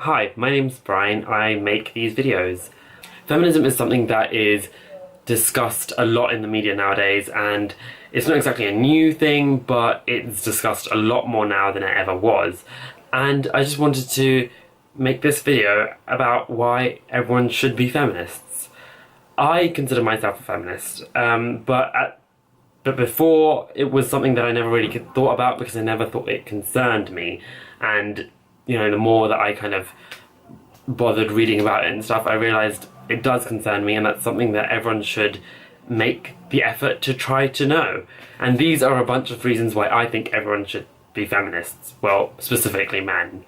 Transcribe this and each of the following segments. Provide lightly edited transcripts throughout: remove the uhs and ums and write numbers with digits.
Hi, my name's Brian. I make these videos. Feminism is something that is discussed a lot in the media nowadays, and it's not exactly a new thing, but it's discussed a lot more now than it ever was. And I just wanted to make this video about why everyone should be feminists. I consider myself a feminist, but before it was something that I never really thought about because I never thought it concerned me. And the more that I kind of bothered reading about it and stuff, I realised it does concern me, and that's something that everyone should make the effort to try to know. And these are a bunch of reasons why I think everyone should be feminists. Well, specifically men.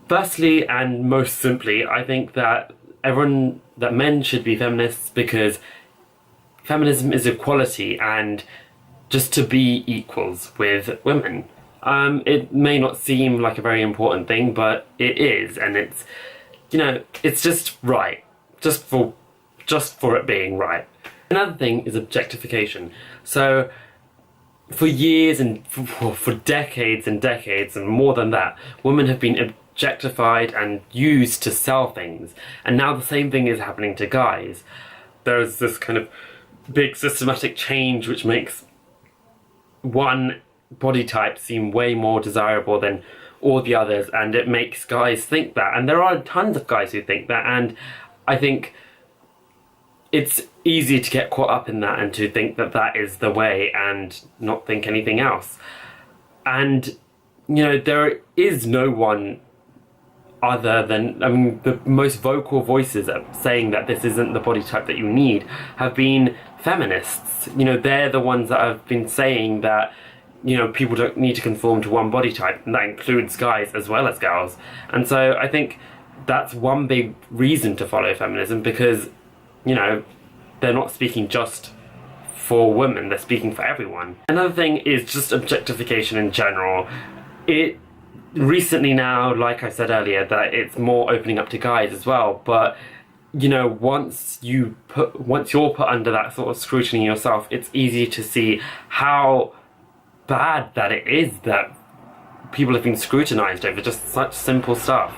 Firstly, and most simply, I think that men should be feminists because feminism is equality and just to be equals with women. It may not seem like a very important thing, but it is, and it's, it's just right. Just for it being right. Another thing is objectification. So, for years and for decades and decades and more than that, women have been objectified and used to sell things. And now the same thing is happening to guys. There's this kind of big systematic change which makes one body type seem way more desirable than all the others, and it makes guys think that. And there are tons of guys who think that, and I think it's easy to get caught up in that and to think that that is the way and not think anything else. And, there is no one other than, the most vocal voices saying that this isn't the body type that you need have been feminists. They're the ones that have been saying that people don't need to conform to one body type, and that includes guys as well as girls. And so I think that's one big reason to follow feminism, because, they're not speaking just for women, they're speaking for everyone. Another thing is just objectification in general. It recently now, like I said earlier, that it's more opening up to guys as well, but once you're put under that sort of scrutiny yourself, it's easy to see how bad that it is that people have been scrutinized over just such simple stuff.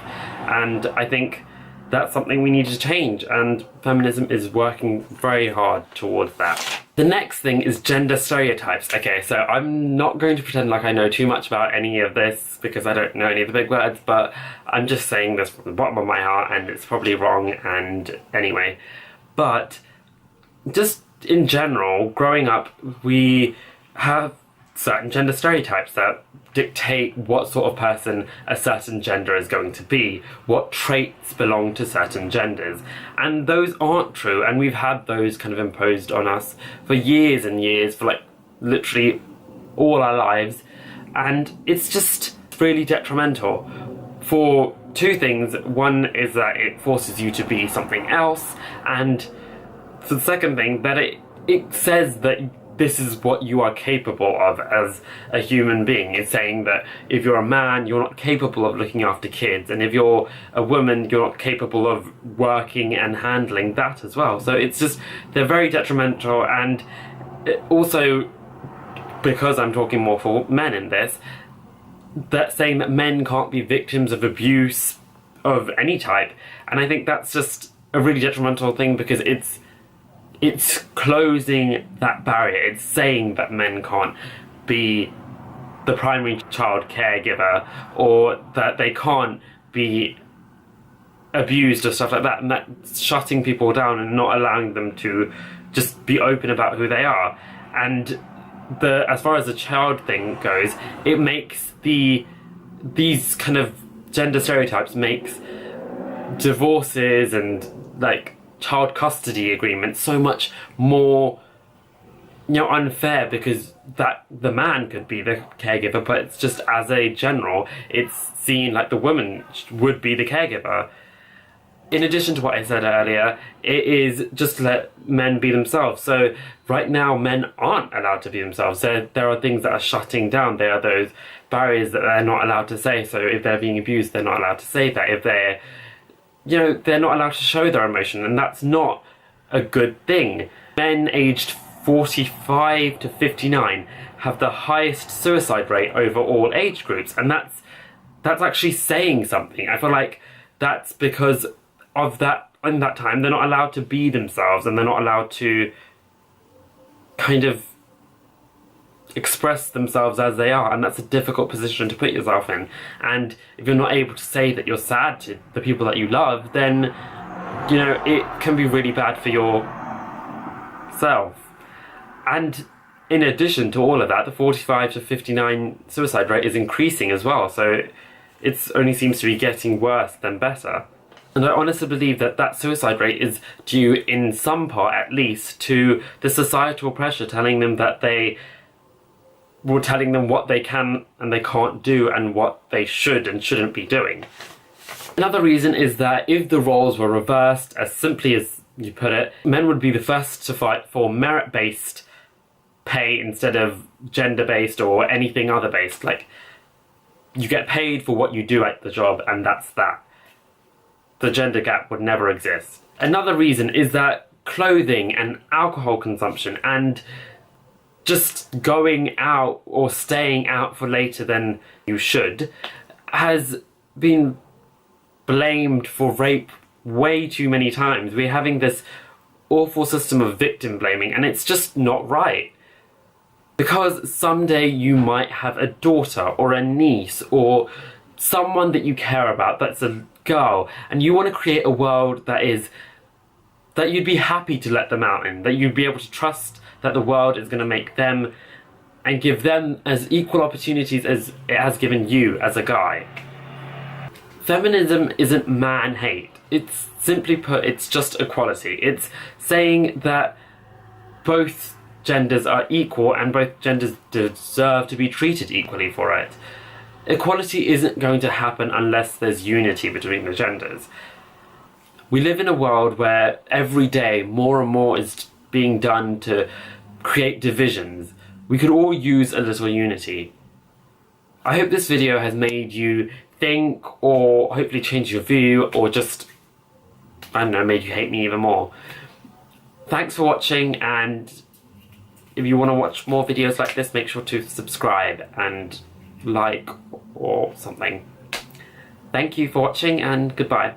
And I think that's something we need to change, and feminism is working very hard towards that. The next thing is gender stereotypes. Okay, so I'm not going to pretend like I know too much about any of this because I don't know any of the big words, but I'm just saying this from the bottom of my heart, and it's probably wrong, and anyway. But just in general, growing up, we have certain gender stereotypes that dictate what sort of person a certain gender is going to be, what traits belong to certain genders, and those aren't true, and we've had those kind of imposed on us for years and years, for literally all our lives, and it's just really detrimental for two things. One is that it forces you to be something else, and for the second thing, that it says that this is what you are capable of as a human being. It's saying that if you're a man, you're not capable of looking after kids, and if you're a woman, you're not capable of working and handling that as well. So it's just, they're very detrimental, and also, because I'm talking more for men in this, that's saying that men can't be victims of abuse of any type, and I think that's just a really detrimental thing, because it's closing that barrier. It's saying that men can't be the primary child caregiver, or that they can't be abused or stuff like that, and that's shutting people down and not allowing them to just be open about who they are. And as far as the child thing goes, it makes these kind of gender stereotypes makes divorces and child custody agreements so much more unfair, because that the man could be the caregiver, but it's just, as a general, it's seen like the woman would be the caregiver. In addition to what I said earlier, it is just to let men be themselves. So right now, men aren't allowed to be themselves. There are things that are shutting down. There are those barriers that they're not allowed to say. So if they're being abused, they're not allowed to say that. If they're they're not allowed to show their emotion, and that's not a good thing. Men aged 45 to 59 have the highest suicide rate over all age groups, and that's that's actually saying something. I feel like that's because of that, in that time, they're not allowed to be themselves, and they're not allowed to kind of express themselves as they are, and that's a difficult position to put yourself in. And if you're not able to say that you're sad to the people that you love, then, you know, it can be really bad for yourself. And in addition to all of that, the 45 to 59 suicide rate is increasing as well, so it only seems to be getting worse than better. And I honestly believe that that suicide rate is due, in some part at least, to the societal pressure telling them that telling them what they can and they can't do, and what they should and shouldn't be doing. Another reason is that if the roles were reversed, as simply as you put it, men would be the first to fight for merit-based pay instead of gender-based or anything other-based. Like, you get paid for what you do at the job, and that's that. The gender gap would never exist. Another reason is that clothing and alcohol consumption and just going out or staying out for later than you should has been blamed for rape way too many times. We're having this awful system of victim blaming, and it's just not right. Because someday you might have a daughter or a niece or someone that you care about that's a girl, and you want to create a world that you'd be happy to let them out in, that you'd be able to trust that the world is going to make them and give them as equal opportunities as it has given you as a guy. Feminism isn't man-hate. It's simply put, it's just equality. It's saying that both genders are equal and both genders deserve to be treated equally for it. Equality isn't going to happen unless there's unity between the genders. We live in a world where every day more and more is being done to create divisions. We could all use a little unity. I hope this video has made you think, or hopefully change your view, or just, I don't know, made you hate me even more. Thanks for watching, and if you want to watch more videos like this, make sure to subscribe and like or something. Thank you for watching, and goodbye.